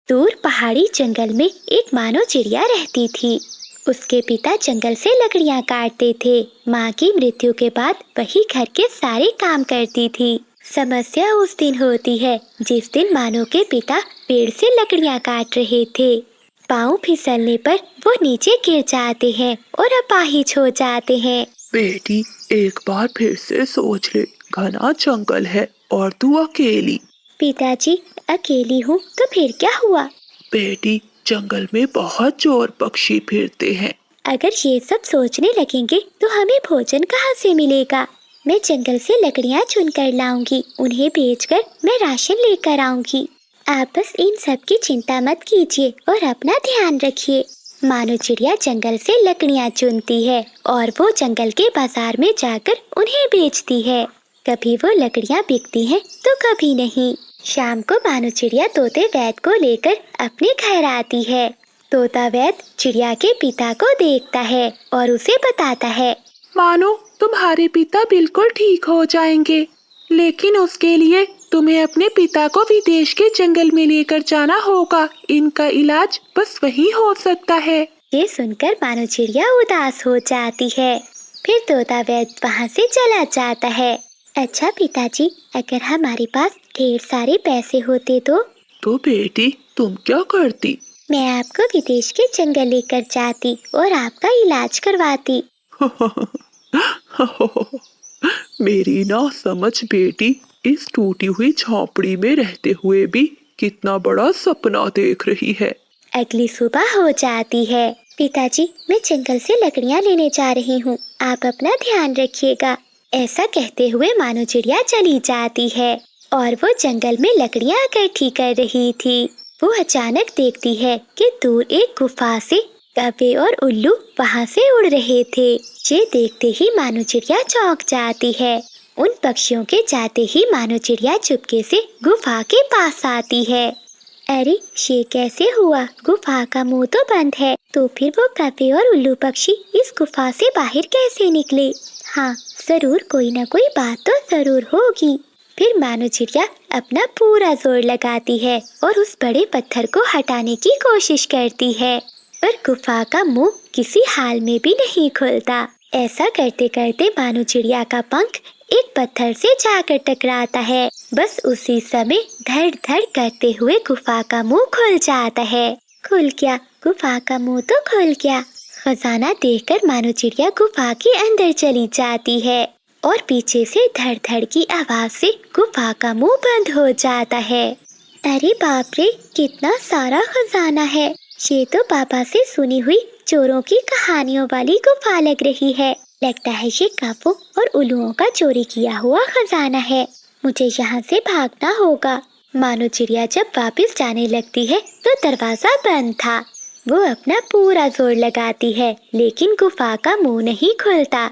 दूर पहाड़ी जंगल में एक मानो चिड़िया रहती थी। उसके पिता जंगल से लकड़ियां काटते थे। माँ की मृत्यु के बाद वही घर के सारे काम करती थी। समस्या उस दिन होती है जिस दिन मानो के पिता पेड़ से लकड़ियां काट रहे थे। पाँव फिसलने पर वो नीचे गिर जाते हैं और अपाहिज हो जाते हैं। बेटी, एक बार फिर से सोच ले, घना जंगल है और तू अकेली। पिताजी, अकेली हूँ तो फिर क्या हुआ? बेटी, जंगल में बहुत चोर पक्षी फिरते हैं। अगर ये सब सोचने लगेंगे तो हमें भोजन कहाँ से मिलेगा? मैं जंगल से लकड़ियाँ चुन कर लाऊंगी, उन्हें बेचकर मैं राशन लेकर आऊंगी। आप बस इन सब की चिंता मत कीजिए और अपना ध्यान रखिए। मानो चिड़िया जंगल से लकड़ियाँ चुनती है और वो जंगल के बाजार में जाकर उन्हें बेचती है। कभी वो लकड़ियाँ बिकती हैं तो कभी नहीं। शाम को मानो चिड़िया तोते वैद को लेकर अपने घर आती है। तोता वैद चिड़िया के पिता को देखता है और उसे बताता है, मानो तुम्हारे पिता बिल्कुल ठीक हो जाएंगे, लेकिन उसके लिए तुम्हें अपने पिता को विदेश के जंगल में लेकर जाना होगा। इनका इलाज बस वहीं हो सकता है। ये सुनकर मानो चिड़िया उदास हो जाती है। फिर तोता वैद वहाँ से चला जाता है। अच्छा पिताजी, अगर हमारे पास ढेर सारे पैसे होते तो बेटी, तुम क्या करती? मैं आपको विदेश के जंगल लेकर जाती और आपका इलाज करवाती। मेरी ना समझ बेटी, इस टूटी हुई झोंपड़ी में रहते हुए भी कितना बड़ा सपना देख रही है। अगली सुबह हो जाती है। पिताजी, मैं जंगल से लकड़ियाँ लेने जा रही हूँ, आप अपना ध्यान रखिएगा। ऐसा कहते हुए मानो चिड़िया चली जाती है और वो जंगल में लकड़ियाँ इकट्ठी कर रही थी। वो अचानक देखती है कि दूर एक गुफा से कौवे और उल्लू वहाँ से उड़ रहे थे। ये देखते ही मानो चिड़िया चौंक जाती है। उन पक्षियों के जाते ही मानो चिड़िया चुपके से गुफा के पास आती है। अरे, ये कैसे हुआ? गुफा का मुंह तो बंद है, तो फिर वो कौवे और उल्लू पक्षी इस गुफा से बाहर कैसे निकले? हाँ, जरूर कोई न कोई बात तो जरूर होगी। फिर मानो चिड़िया अपना पूरा जोर लगाती है और उस बड़े पत्थर को हटाने की कोशिश करती है, पर गुफा का मुंह किसी हाल में भी नहीं खुलता। ऐसा करते करते मानो चिड़िया का पंख एक पत्थर से जाकर टकराता है। बस उसी समय धड़ धड़ करते हुए गुफा का मुंह खुल जाता है। खुल गया, गुफा का मुंह तो खुल गया। खजाना देखकर मानो चिड़िया गुफा के अंदर चली जाती है और पीछे से धड़ धड़ की आवाज से गुफा का मुंह बंद हो जाता है। अरे बाप रे, कितना सारा खजाना है! ये तो पापा से सुनी हुई चोरों की कहानियों वाली गुफा लग रही है। लगता है ये कौवों और उल्लुओं का चोरी किया हुआ खजाना है। मुझे यहाँ से भागना होगा। मानो चिड़िया जब वापस जाने लगती है तो दरवाजा बंद था। वो अपना पूरा जोर लगाती है, लेकिन गुफा का मुंह नहीं खुलता।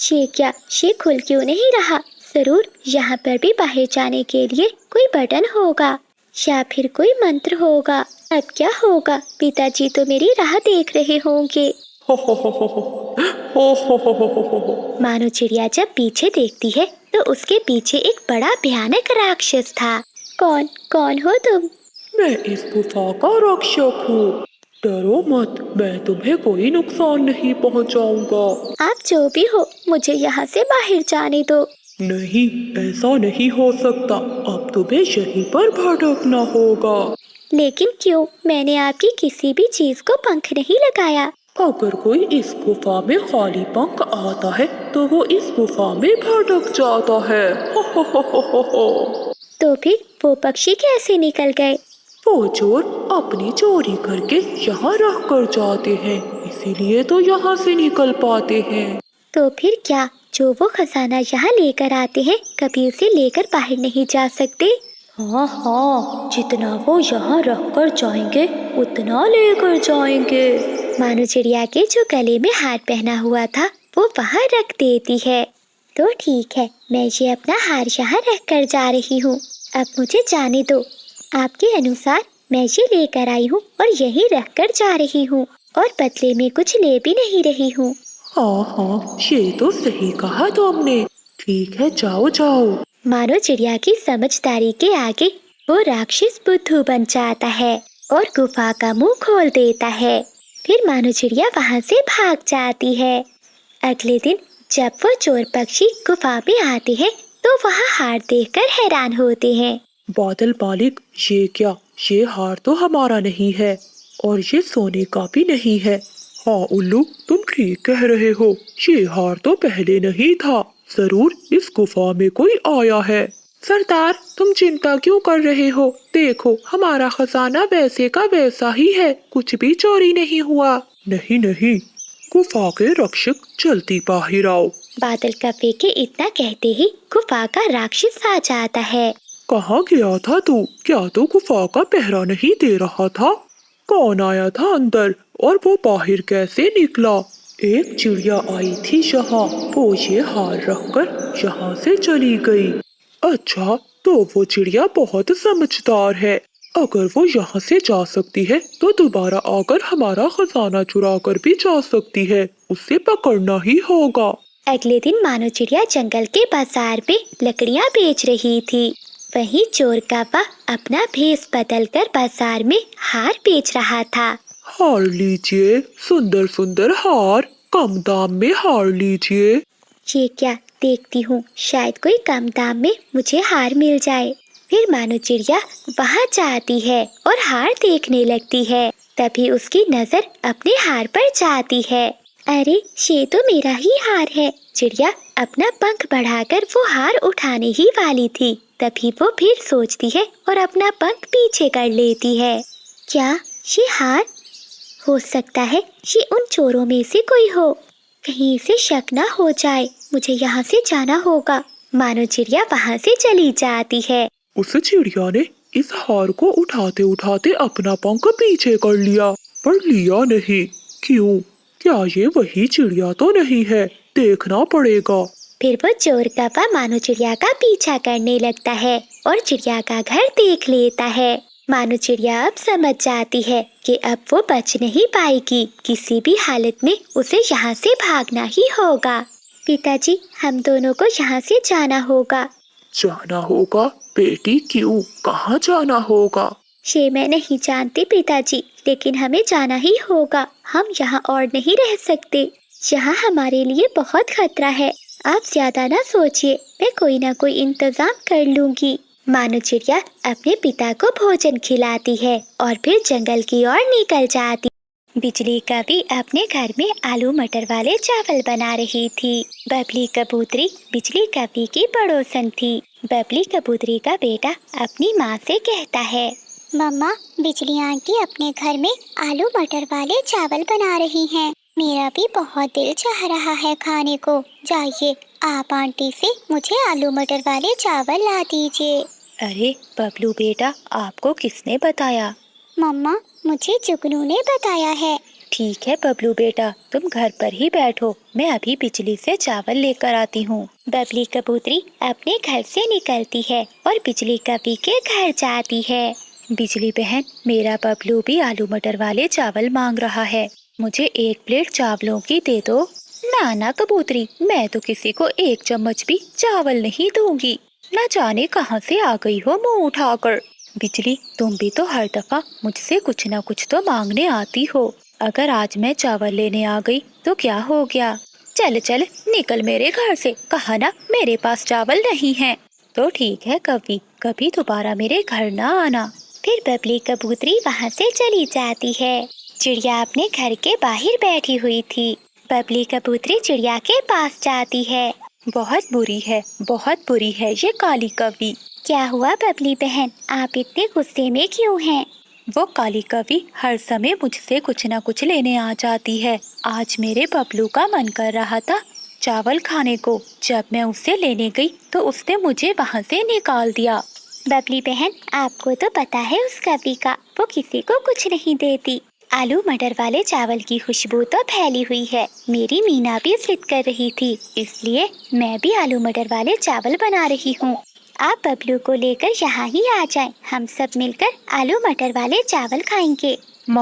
ये क्या, ये खुल क्यों नहीं रहा? जरूर यहाँ पर भी बाहर जाने के लिए कोई बटन होगा या फिर कोई मंत्र होगा। अब क्या होगा? पिताजी तो मेरी राह देख रहे होंगे। मानो चिड़िया जब पीछे देखती है तो उसके पीछे एक बड़ा भयानक राक्षस था। कौन कौन हो तुम? मैं इस गुफा का रक्षक हूँ। डरो मत, मैं तुम्हें कोई नुकसान नहीं पहुँचाऊंगा। आप जो भी हो, मुझे यहाँ से बाहर जाने दो। नहीं, ऐसा नहीं हो सकता। अब तुम्हें यहीं पर भटकना होगा। लेकिन क्यों? मैंने आपकी किसी भी चीज को पंख नहीं लगाया। अगर कोई इस गुफा में खाली पंख आता है तो वो इस गुफा में भटक जाता है। तो फिर वो पक्षी कैसे निकल गए? वो चोर अपनी चोरी करके यहाँ रख कर जाते हैं, इसीलिए तो यहाँ से निकल पाते हैं। तो फिर क्या जो वो खजाना यहाँ लेकर आते हैं कभी उसे लेकर बाहर नहीं जा सकते? हाँ हाँ, जितना वो यहाँ रख कर जाएंगे उतना लेकर जाएंगे। मानो चिड़िया के जो गले में हार पहना हुआ था वो वहाँ रख देती है। तो ठीक है, मैं ये अपना हार यहाँ रख कर जा रही हूँ। अब मुझे जाने दो। आपके अनुसार मैं ये लेकर आई हूँ और यहीं रख कर जा रही हूँ और बदले में कुछ ले भी नहीं रही हूँ। हाँ हाँ, ये तो सही कहा तुमने। ठीक है, जाओ जाओ। मानो चिड़िया की समझदारी के आगे वो राक्षस बुद्धू बन जाता है और गुफा का मुंह खोल देता है। फिर मानो चिड़िया वहाँ से भाग जाती है। अगले दिन जब वो चोर पक्षी गुफा में आते हैं तो वहाँ हार देखकर हैरान होते हैं। बादल मालिक, ये क्या? ये हार तो हमारा नहीं है और ये सोने का भी नहीं है। हाँ उल्लू, तुम ठीक कह रहे हो, ये हार तो पहले नहीं था। जरूर इस गुफा में कोई आया है। सरदार, तुम चिंता क्यों कर रहे हो? देखो, हमारा खजाना वैसे का वैसा ही है, कुछ भी चोरी नहीं हुआ। नहीं नहीं, गुफा के रक्षक जल्दी बाहर आओ। बादल कव्वे के इतना कहते ही गुफा का राक्षस आ जाता है। कहाँ गया था तू? क्या तू गुफा का पहरा नहीं दे रहा था? कौन आया था अंदर और वो बाहर कैसे निकला? एक चिड़िया आई थी यहाँ, वो ये हार रखकर यहाँ से चली गई। अच्छा, तो वो चिड़िया बहुत समझदार है। अगर वो यहाँ से जा सकती है तो दोबारा आकर हमारा खजाना चुरा कर भी जा सकती है। उसे पकड़ना ही होगा। अगले दिन मानो चिड़िया जंगल के बाजार में लकड़ियाँ बेच रही थी। वहीं चोर कौवा अपना भेष बदलकर बाजार में हार बेच रहा था। हार लीजिए, सुंदर सुंदर हार, कम दाम में हार लीजिए। ये क्या, देखती हूँ शायद कोई कम दाम में मुझे हार मिल जाए। फिर मानो चिड़िया वहाँ जाती है और हार देखने लगती है। तभी उसकी नजर अपने हार पर जाती है। अरे, ये तो मेरा ही हार है। चिड़िया अपना पंख बढ़ाकर वो हार उठाने ही वाली थी। तभी वो फिर सोचती है और अपना पंख पीछे कर लेती है। क्या ये हार? हो सकता है ये उन चोरों में से कोई हो। कहीं इसे शक ना हो जाए, मुझे यहाँ से जाना होगा। मानो चिड़िया वहाँ से चली जाती है। उस चिड़िया ने इस हार को उठाते उठाते अपना पंख पीछे कर लिया, पर लिया नहीं। क्यों? क्या ये वही चिड़िया तो नहीं है? देखना पड़ेगा। फिर वो चोर कौवा मानो चिड़िया का पीछा करने लगता है और चिड़िया का घर देख लेता है। मानो चिड़िया अब समझ जाती है कि अब वो बच नहीं पाएगी। किसी भी हालत में उसे यहाँ से भागना ही होगा। पिताजी, हम दोनों को यहाँ से जाना होगा। जाना होगा? बेटी क्यों? कहाँ जाना होगा? ये मैं नहीं जानती पिताजी, लेकिन हमें जाना ही होगा। हम यहाँ और नहीं रह सकते। यहाँ हमारे लिए बहुत खतरा है। आप ज्यादा ना सोचिए, मैं कोई ना कोई इंतजाम कर लूंगी। मानो चिड़िया अपने पिता को भोजन खिलाती है और फिर जंगल की ओर निकल जाती। बिजली कभी अपने घर में आलू मटर वाले चावल बना रही थी। बबली कबूतरी बिजली कभी की पड़ोसन थी। बबली कबूतरी का बेटा अपनी माँ से कहता है, मम्मा, बिजली आंटी अपने घर में आलू मटर वाले चावल बना रही हैं। मेरा भी बहुत दिल चाह रहा है खाने को। जाइए, आप आंटी से मुझे आलू मटर वाले चावल ला दीजिए। अरे बबलू बेटा, आपको किसने बताया? मम्मा, मुझे जुगनू ने बताया है। ठीक है बबलू बेटा, तुम घर पर ही बैठो, मैं अभी बिजली से चावल लेकर आती हूँ। बबली कबूतरी अपने घर से निकलती है और बिजली कभी के घर जाती है। बिजली बहन, मेरा बबलू भी आलू मटर वाले चावल मांग रहा है, मुझे 1 प्लेट चावलों की दे दो। ना ना कबूतरी, मैं तो किसी को 1 चम्मच भी चावल नहीं दूंगी। न जाने कहाँ से आ गई हो मुंह उठाकर। बिजली, तुम भी तो हर दफा मुझसे कुछ ना कुछ तो मांगने आती हो। अगर आज मैं चावल लेने आ गई तो क्या हो गया? चल चल निकल मेरे घर से, कहा ना मेरे पास चावल नहीं है। तो ठीक है कभी कभी दोबारा मेरे घर ना आना। फिर बबली कबूतरी वहाँ से चली जाती है। चिड़िया अपने घर के बाहर बैठी हुई थी। बबली कबूतरी चिड़िया के पास जाती है। बहुत बुरी है ये काली कवि। क्या हुआ बबली बहन, आप इतने गुस्से में क्यों हैं? वो काली कवि हर समय मुझसे कुछ ना कुछ लेने आ जाती है। आज मेरे बबलू का मन कर रहा था चावल खाने को। जब मैं उससे लेने गई तो उसने मुझे वहाँ से निकाल दिया। बबली बहन, आपको तो पता है उस कवि का, वो किसी को कुछ नहीं देती। आलू मटर वाले चावल की खुशबू तो फैली हुई है। मेरी मीना भी जिद कर रही थी, इसलिए मैं भी आलू मटर वाले चावल बना रही हूँ। आप बबलू को लेकर यहाँ ही आ जाएं, हम सब मिलकर आलू मटर वाले चावल खाएंगे।